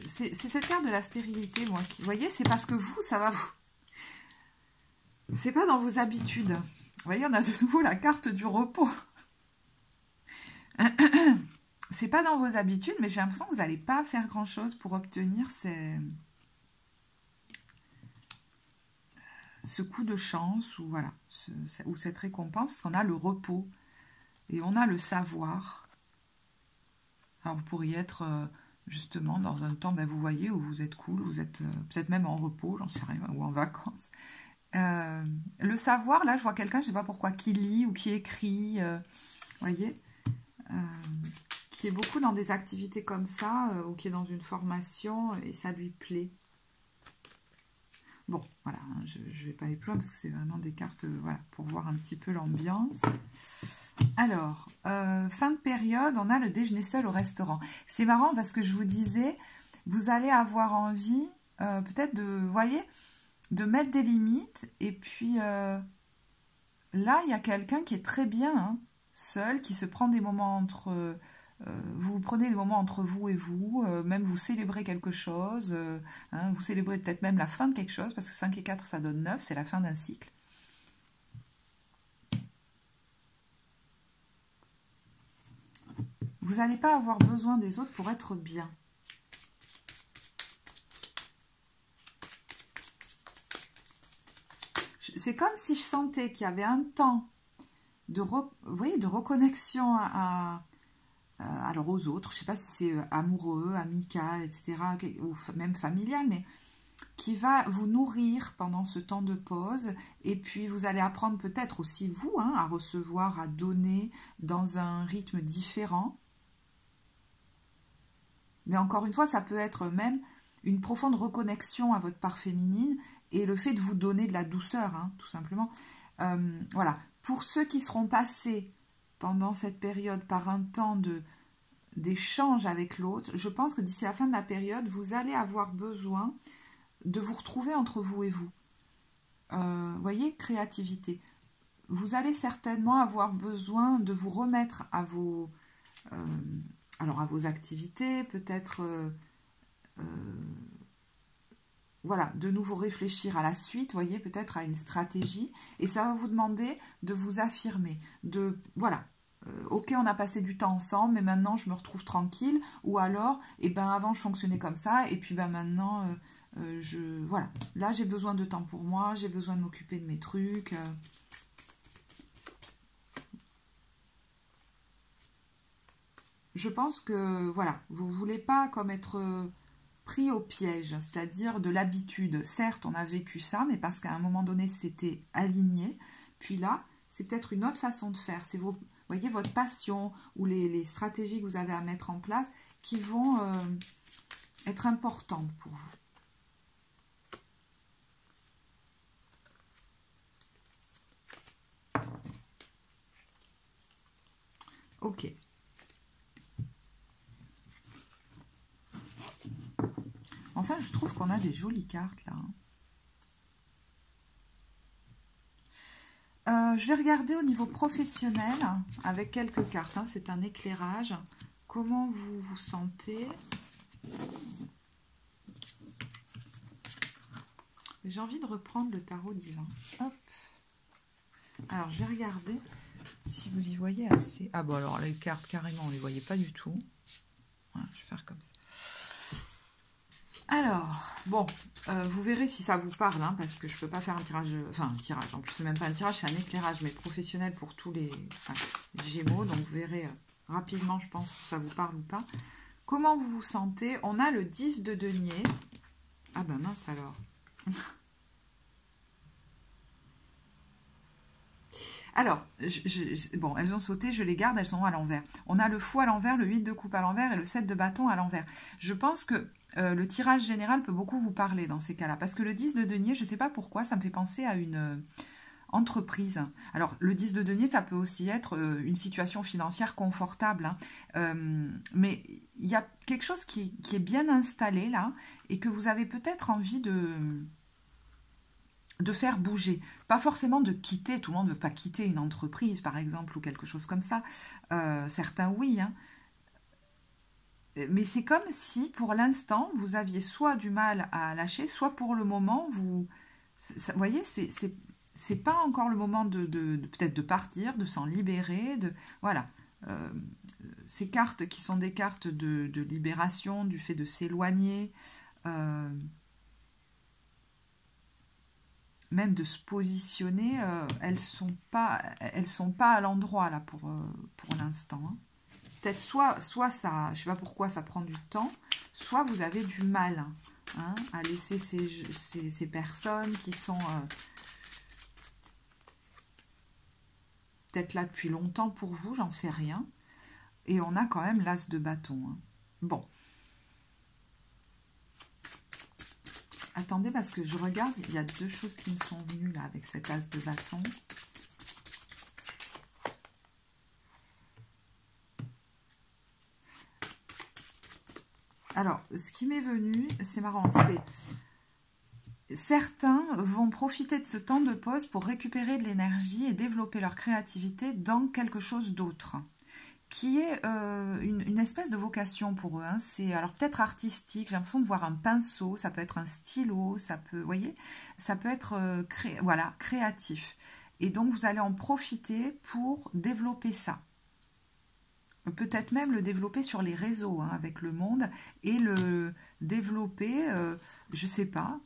A: C'est cette carte de la stérilité, moi. Vous voyez, c'est parce que vous, ça va vous... C'est pas dans vos habitudes. Vous voyez, on a de nouveau la carte du repos. C'est pas dans vos habitudes, mais j'ai l'impression que vous n'allez pas faire grand-chose pour obtenir ce coup de chance, ou voilà, ou cette récompense, parce qu'on a le repos, et on a le savoir. Alors vous pourriez être justement dans un temps, ben, vous voyez, où vous êtes cool, vous êtes peut-être même en repos, j'en sais rien, ou en vacances. Le savoir, là je vois quelqu'un, je ne sais pas pourquoi, qui lit ou qui écrit, vous voyez, qui est beaucoup dans des activités comme ça, ou qui est dans une formation et ça lui plaît. Bon, voilà, hein, je ne vais pas aller plus loin parce que c'est vraiment des cartes, voilà, pour voir un petit peu l'ambiance. Alors, fin de période, on a le déjeuner seul au restaurant. C'est marrant parce que je vous disais, vous allez avoir envie, peut-être de, vous voyez, de mettre des limites. Et puis, là, il y a quelqu'un qui est très bien, hein, seul, qui se prend des moments entre... vous prenez des moments entre vous et vous, même vous célébrez quelque chose, hein, vous célébrez peut-être même la fin de quelque chose, parce que 5 et 4, ça donne 9, c'est la fin d'un cycle. Vous n'allez pas avoir besoin des autres pour être bien. C'est comme si je sentais qu'il y avait un temps de, vous voyez, de reconnexion alors aux autres, je ne sais pas si c'est amoureux, amical, etc., ou même familial, mais qui va vous nourrir pendant ce temps de pause, et puis vous allez apprendre peut-être aussi, vous, hein, à recevoir, à donner dans un rythme différent. Mais encore une fois, ça peut être même une profonde reconnexion à votre part féminine, et le fait de vous donner de la douceur, hein, tout simplement. Voilà, pour ceux qui seront passés pendant cette période par un temps d'échange avec l'autre, je pense que d'ici la fin de la période, vous allez avoir besoin de vous retrouver entre vous et vous. Voyez, créativité. Vous allez certainement avoir besoin de vous remettre à vos, alors à vos activités, peut-être, voilà, de nouveau réfléchir à la suite, voyez, peut-être à une stratégie, et ça va vous demander de vous affirmer, de, voilà, ok, on a passé du temps ensemble, mais maintenant je me retrouve tranquille, ou alors, eh ben avant je fonctionnais comme ça, et puis ben maintenant, voilà, là j'ai besoin de temps pour moi, j'ai besoin de m'occuper de mes trucs. Je pense que, voilà, vous ne voulez pas comme être pris au piège, c'est-à-dire de l'habitude. Certes, on a vécu ça, mais parce qu'à un moment donné, c'était aligné. Puis là, c'est peut-être une autre façon de faire. C'est vous voyez, votre passion ou les stratégies que vous avez à mettre en place qui vont être importantes pour vous. Ok. Enfin, je trouve qu'on a des jolies cartes là. Je vais regarder au niveau professionnel avec quelques cartes. Hein, c'est un éclairage. Comment vous vous sentez? J'ai envie de reprendre le tarot divin. Hop. Alors, je vais regarder si vous y voyez assez. Ah bon, alors les cartes, carrément, on ne les voyait pas du tout. Voilà, je vais faire comme ça. Alors, bon, vous verrez si ça vous parle, hein, parce que je ne peux pas faire un tirage, enfin un tirage, en plus c'est même pas un tirage, c'est un éclairage, mais professionnel pour tous les Gémeaux, donc vous verrez rapidement, je pense, si ça vous parle ou pas. Comment vous vous sentez? On a le 10 de denier. Ah ben mince alors. Alors, bon, elles ont sauté, je les garde, elles sont à l'envers. On a le fou à l'envers, le 8 de coupe à l'envers et le 7 de bâton à l'envers. Je pense que le tirage général peut beaucoup vous parler dans ces cas-là. Parce que le 10 de denier, je ne sais pas pourquoi, ça me fait penser à une entreprise. Alors, le 10 de denier, ça peut aussi être une situation financière confortable. Hein. Mais il y a quelque chose qui est bien installé là et que vous avez peut-être envie de faire bouger. Pas forcément de quitter, tout le monde ne veut pas quitter une entreprise, par exemple, ou quelque chose comme ça. Certains, oui. Hein. Mais c'est comme si, pour l'instant, vous aviez soit du mal à lâcher, soit pour le moment, vous voyez, c'est pas encore le moment peut-être de partir, de s'en libérer, voilà. Ces cartes qui sont des cartes de libération, du fait de s'éloigner, même de se positionner, elles sont pas à l'endroit là pour l'instant. Hein. peut-être soit ça, je sais pas pourquoi ça prend du temps, soit vous avez du mal hein, à laisser ces personnes qui sont peut-être là depuis longtemps pour vous, j'en sais rien. Et on a quand même l'as de bâton. Hein. Bon. Attendez, parce que je regarde, il y a deux choses qui me sont venues là avec cet as de bâton. Alors, ce qui m'est venu, c'est marrant, c'est certains vont profiter de ce temps de pause pour récupérer de l'énergie et développer leur créativité dans quelque chose d'autre, qui est une espèce de vocation pour eux. Hein. C'est alors peut-être artistique, j'ai l'impression de voir un pinceau, ça peut être un stylo, ça peut, vous voyez, ça peut être voilà, créatif. Et donc, vous allez en profiter pour développer ça. Peut-être même le développer sur les réseaux hein, avec le monde et le développer, je ne sais pas,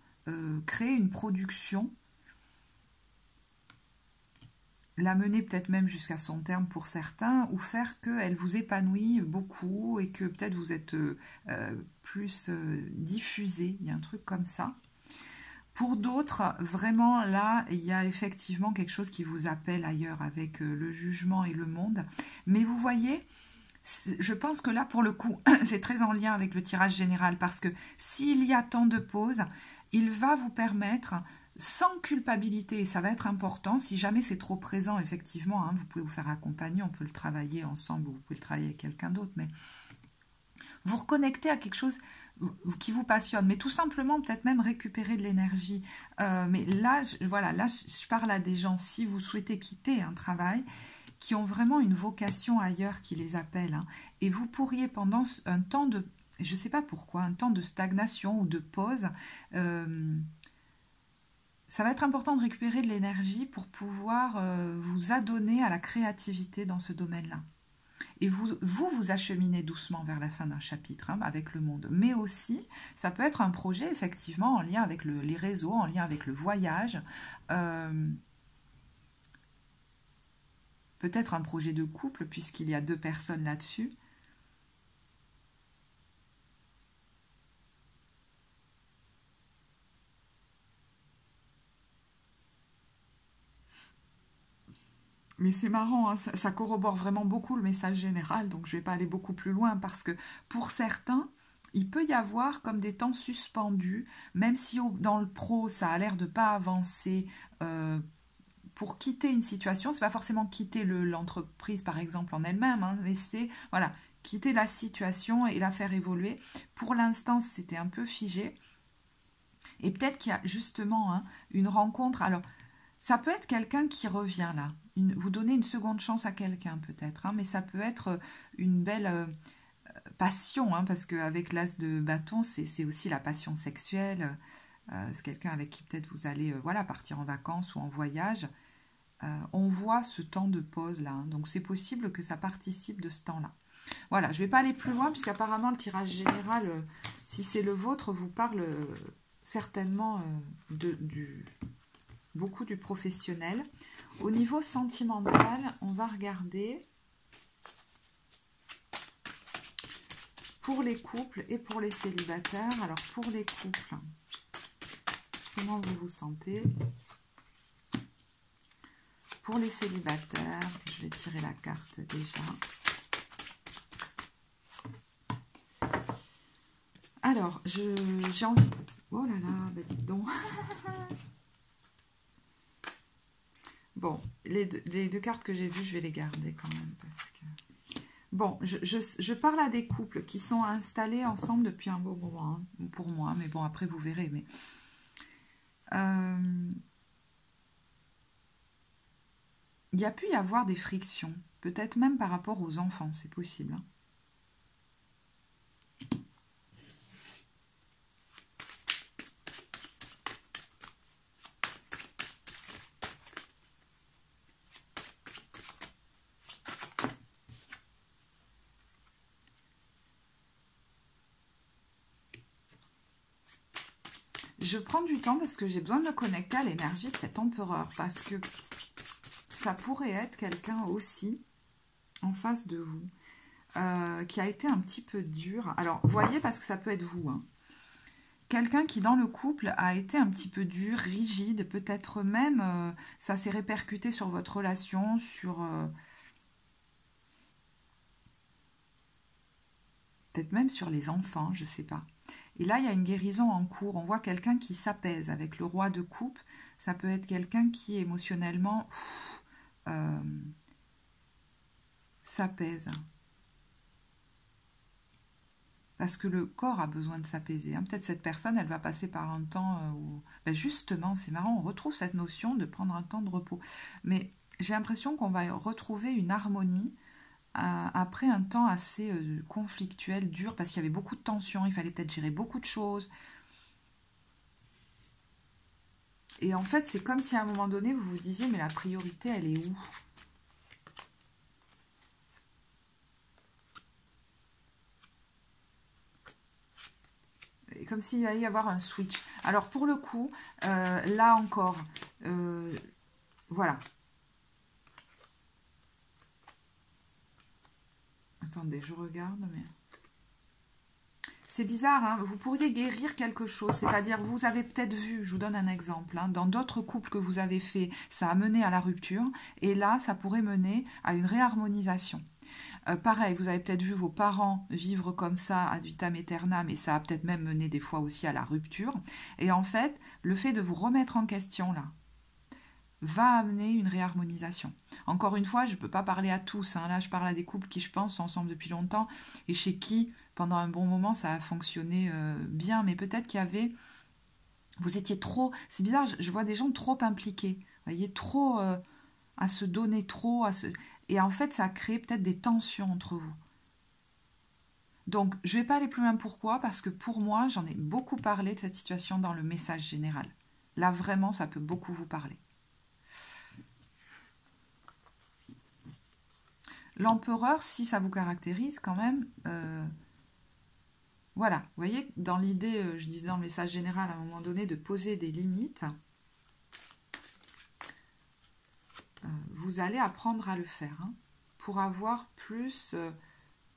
A: créer une production, la mener peut-être même jusqu'à son terme pour certains, ou faire qu'elle vous épanouit beaucoup et que peut-être vous êtes plus diffusé, il y a un truc comme ça. Pour d'autres, vraiment là, il y a effectivement quelque chose qui vous appelle ailleurs avec le jugement et le monde. Mais vous voyez, je pense que là, pour le coup, c'est très en lien avec le tirage général parce que s'il y a tant de pauses, il va vous permettre, sans culpabilité, et ça va être important, si jamais c'est trop présent, effectivement, hein, vous pouvez vous faire accompagner, on peut le travailler ensemble, ou vous pouvez le travailler avec quelqu'un d'autre, mais vous reconnecter à quelque chose qui vous passionne, mais tout simplement peut-être même récupérer de l'énergie. Mais là, voilà, là, je parle à des gens, si vous souhaitez quitter un travail, qui ont vraiment une vocation ailleurs qui les appelle. Hein. Et vous pourriez pendant un temps de, je ne sais pas pourquoi, un temps de stagnation ou de pause, ça va être important de récupérer de l'énergie pour pouvoir vous adonner à la créativité dans ce domaine-là. Et vous acheminez doucement vers la fin d'un chapitre hein, avec le monde. Mais aussi, ça peut être un projet effectivement en lien avec les réseaux, en lien avec le voyage, peut-être un projet de couple, puisqu'il y a 2 personnes là-dessus. Mais c'est marrant, hein, ça corrobore vraiment beaucoup le message général, donc je ne vais pas aller beaucoup plus loin, parce que pour certains, il peut y avoir comme des temps suspendus, même si dans le pro, ça a l'air de ne pas avancer. Pour quitter une situation, c'est pas forcément quitter l'entreprise par exemple en elle-même, hein, mais c'est voilà, quitter la situation et la faire évoluer. Pour l'instant, c'était un peu figé. Et peut-être qu'il y a justement hein, une rencontre. Alors, ça peut être quelqu'un qui revient là. Vous donnez une seconde chance à quelqu'un peut-être, hein, mais ça peut être une belle passion, hein, parce qu'avec l'as de bâton, c'est aussi la passion sexuelle. C'est quelqu'un avec qui peut-être vous allez voilà, partir en vacances ou en voyage. On voit ce temps de pause là, hein, donc c'est possible que ça participe de ce temps-là. Voilà, je ne vais pas aller plus loin puisqu'apparemment le tirage général, si c'est le vôtre, vous parle certainement beaucoup du professionnel. Au niveau sentimental, on va regarder pour les couples et pour les célibataires. Alors pour les couples, comment vous vous sentez? Pour les célibataires, je vais tirer la carte déjà. Alors, j'ai envie... Oh là là, bah dites donc. Bon, les deux cartes que j'ai vues, je vais les garder quand même. Parce que... Bon, je parle à des couples qui sont installés ensemble depuis un beau moment, hein, pour moi. Mais bon, après, vous verrez. Mais il y a pu y avoir des frictions. Peut-être même par rapport aux enfants, c'est possible. Hein. Je prends du temps parce que j'ai besoin de me connecter à l'énergie de cet empereur. Parce que ça pourrait être quelqu'un aussi en face de vous. qui a été un petit peu dur. Alors, voyez, parce que ça peut être vous, hein. Quelqu'un qui, dans le couple, a été un petit peu dur, rigide, peut-être même, ça s'est répercuté sur votre relation, sur... peut-être même sur les enfants, je ne sais pas. Et là, il y a une guérison en cours. On voit quelqu'un qui s'apaise avec le roi de coupe. Ça peut être quelqu'un qui, émotionnellement, s'apaise. Parce que le corps a besoin de s'apaiser. Hein. Peut-être cette personne, elle va passer par un temps où... Ben justement, c'est marrant, on retrouve cette notion de prendre un temps de repos. Mais j'ai l'impression qu'on va retrouver une harmonie après un temps assez conflictuel, dur, parce qu'il y avait beaucoup de tensions, il fallait peut-être gérer beaucoup de choses. Et en fait, c'est comme si à un moment donné, vous vous disiez, mais la priorité, elle est où ? Comme s'il allait y avoir un switch. Alors pour le coup, là encore, voilà. Attendez, je regarde, mais... C'est bizarre, hein, vous pourriez guérir quelque chose, c'est-à-dire vous avez peut-être vu, je vous donne un exemple, hein, dans d'autres couples que vous avez fait, ça a mené à la rupture, et là, ça pourrait mener à une réharmonisation. Pareil, vous avez peut-être vu vos parents vivre comme ça ad vitam aeternam, et ça a peut-être même mené des fois aussi à la rupture. Et en fait, le fait de vous remettre en question là, va amener une réharmonisation. Encore une fois, je ne peux pas parler à tous. Hein. Là, je parle à des couples qui, je pense, sont ensemble depuis longtemps et chez qui, pendant un bon moment, ça a fonctionné bien. Mais peut-être qu'il y avait... Vous étiez trop... C'est bizarre, je vois des gens trop impliqués. Vous voyez, trop à se donner, trop à se... Et en fait, ça a créé peut-être des tensions entre vous. Donc, je ne vais pas aller plus loin. Pourquoi ? Parce que pour moi, j'en ai beaucoup parlé de cette situation dans le message général. Là, vraiment, ça peut beaucoup vous parler. L'empereur, si ça vous caractérise quand même, voilà, vous voyez, dans l'idée, je disais dans le message général à un moment donné, de poser des limites, vous allez apprendre à le faire, hein, pour avoir plus,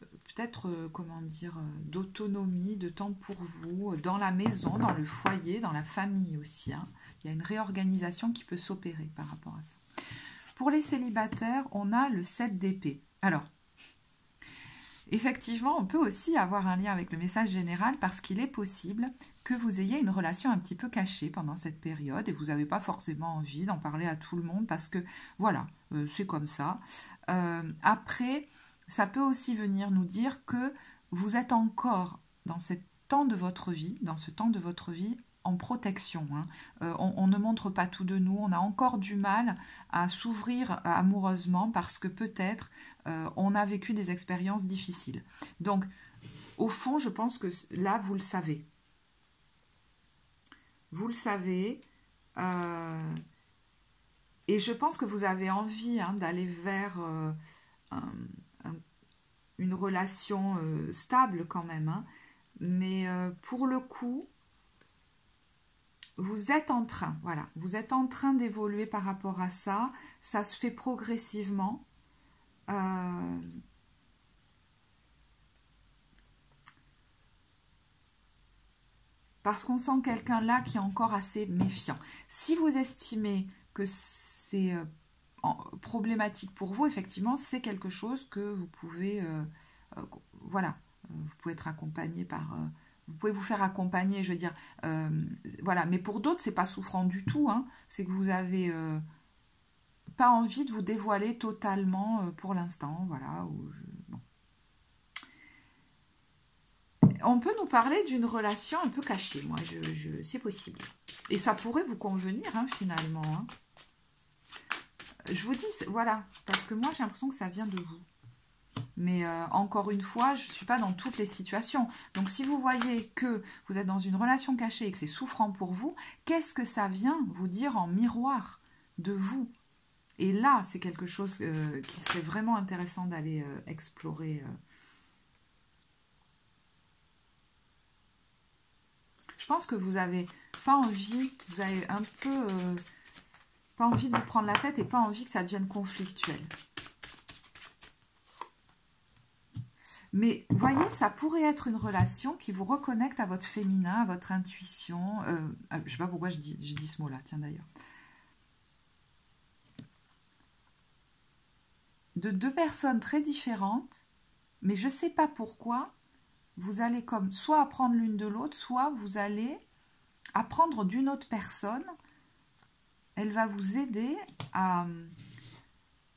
A: peut-être, comment dire, d'autonomie, de temps pour vous, dans la maison, dans le foyer, dans la famille aussi. Hein. Il y a une réorganisation qui peut s'opérer par rapport à ça. Pour les célibataires, on a le 7 d'épée. Alors, effectivement, on peut aussi avoir un lien avec le message général parce qu'il est possible que vous ayez une relation un petit peu cachée pendant cette période et vous n'avez pas forcément envie d'en parler à tout le monde parce que, voilà, c'est comme ça. Après, ça peut aussi venir nous dire que vous êtes encore dans ce temps de votre vie, en protection. Hein. On ne montre pas tout de nous, on a encore du mal à s'ouvrir amoureusement parce que peut-être on a vécu des expériences difficiles. Donc, au fond, je pense que là, vous le savez. Vous le savez. Et je pense que vous avez envie, hein, d'aller vers une relation stable quand même. Hein. Mais pour le coup, vous êtes en train, voilà, vous êtes en train d'évoluer par rapport à ça. Ça se fait progressivement. Parce qu'on sent quelqu'un là qui est encore assez méfiant. Si vous estimez que c'est problématique pour vous, effectivement, c'est quelque chose que vous pouvez, voilà, vous pouvez être accompagné par... vous pouvez vous faire accompagner, je veux dire, voilà. Mais pour d'autres, c'est pas souffrant du tout. Hein. C'est que vous avez pas envie de vous dévoiler totalement pour l'instant, voilà. Bon. On peut nous parler d'une relation un peu cachée, moi, c'est possible. Et ça pourrait vous convenir, hein, finalement. Hein. Je vous dis, voilà, parce que moi, j'ai l'impression que ça vient de vous. Mais encore une fois, je ne suis pas dans toutes les situations. Donc, si vous voyez que vous êtes dans une relation cachée et que c'est souffrant pour vous, qu'est-ce que ça vient vous dire en miroir de vous? Et là, c'est quelque chose qui serait vraiment intéressant d'aller explorer. Je pense que vous n'avez pas envie, vous avez un peu pas envie de vous prendre la tête et pas envie que ça devienne conflictuel. Mais vous voyez, ça pourrait être une relation qui vous reconnecte à votre féminin, à votre intuition. Je ne sais pas pourquoi je dis ce mot-là, tiens d'ailleurs. De deux personnes très différentes, mais je ne sais pas pourquoi, vous allez comme soit apprendre l'une de l'autre, soit vous allez apprendre d'une autre personne. Elle va vous aider à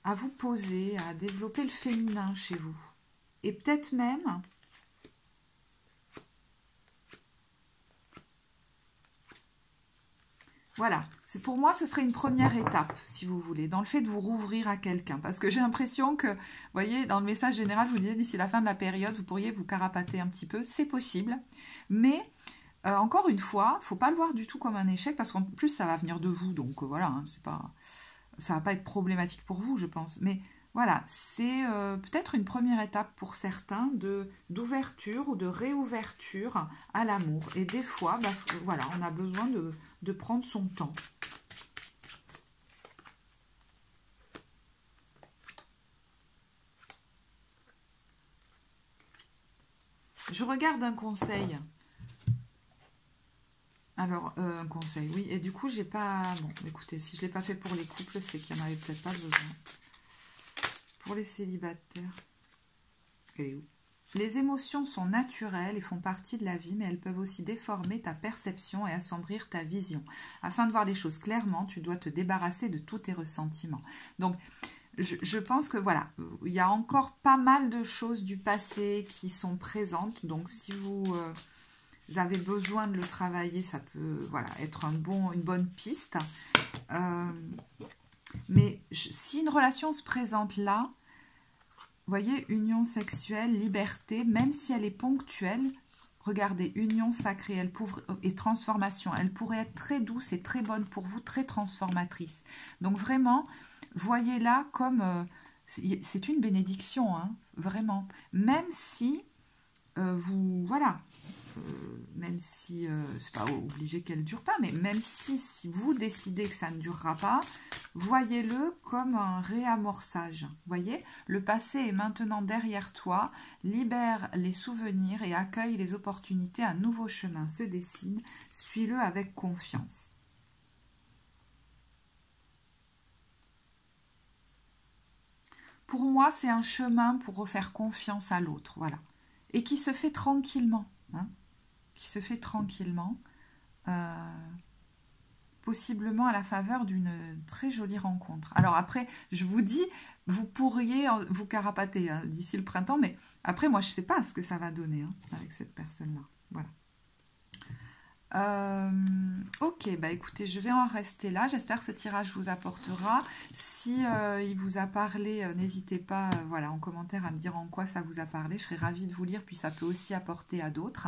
A: vous poser, à développer le féminin chez vous. Et peut-être même voilà, c'est pour moi ce serait une première étape, si vous voulez, dans le fait de vous rouvrir à quelqu'un. Parce que j'ai l'impression que, vous voyez, dans le message général, je vous disais, d'ici la fin de la période, vous pourriez vous carapater un petit peu, c'est possible. Mais, encore une fois, il ne faut pas le voir du tout comme un échec, parce qu'en plus, ça va venir de vous. Donc voilà, hein, ça ne va pas être problématique pour vous, je pense. Mais voilà, c'est peut-être une première étape pour certains d'ouverture ou de réouverture à l'amour. Et des fois, bah, voilà, on a besoin de prendre son temps. Je regarde un conseil. Alors, un conseil, oui. Et du coup, j'ai pas... Bon, écoutez, si je ne l'ai pas fait pour les couples, c'est qu'il n'y en avait peut-être pas besoin. Pour les célibataires. Elle est où? Les émotions sont naturelles et font partie de la vie, mais elles peuvent aussi déformer ta perception et assombrir ta vision. Afin de voir les choses clairement, tu dois te débarrasser de tous tes ressentiments. Donc, je pense que voilà, il y a encore pas mal de choses du passé qui sont présentes. Donc, si vous avez besoin de le travailler, ça peut voilà, être une bonne piste. Mais si une relation se présente là, vous voyez, union sexuelle, liberté, même si elle est ponctuelle, regardez, union sacrée et transformation, elle pourrait être très douce et très bonne pour vous, très transformatrice. Donc vraiment, voyez-la comme, c'est une bénédiction, hein, vraiment. Même si voilà, même si c'est pas obligé qu'elle ne dure pas, mais même si vous décidez que ça ne durera pas, voyez-le comme un réamorçage. Voyez, le passé est maintenant derrière toi, libère les souvenirs et accueille les opportunités. Un nouveau chemin se dessine, suis-le avec confiance. Pour moi, c'est un chemin pour refaire confiance à l'autre, voilà. Et qui se fait tranquillement, hein, qui se fait tranquillement, possiblement à la faveur d'une très jolie rencontre. Alors après, je vous dis, vous pourriez vous carapater hein, d'ici le printemps, mais après, moi, je ne sais pas ce que ça va donner hein, avec cette personne-là. Voilà. Ok, bah écoutez, je vais en rester là. J'espère que ce tirage vous apportera. Si il vous a parlé, n'hésitez pas voilà, en commentaire à me dire en quoi ça vous a parlé. Je serais ravie de vous lire, puis ça peut aussi apporter à d'autres.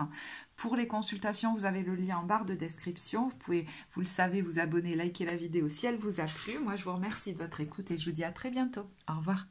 A: Pour les consultations, vous avez le lien en barre de description. Vous pouvez, vous le savez, vous abonner, liker la vidéo si elle vous a plu. Moi, je vous remercie de votre écoute et je vous dis à très bientôt. Au revoir.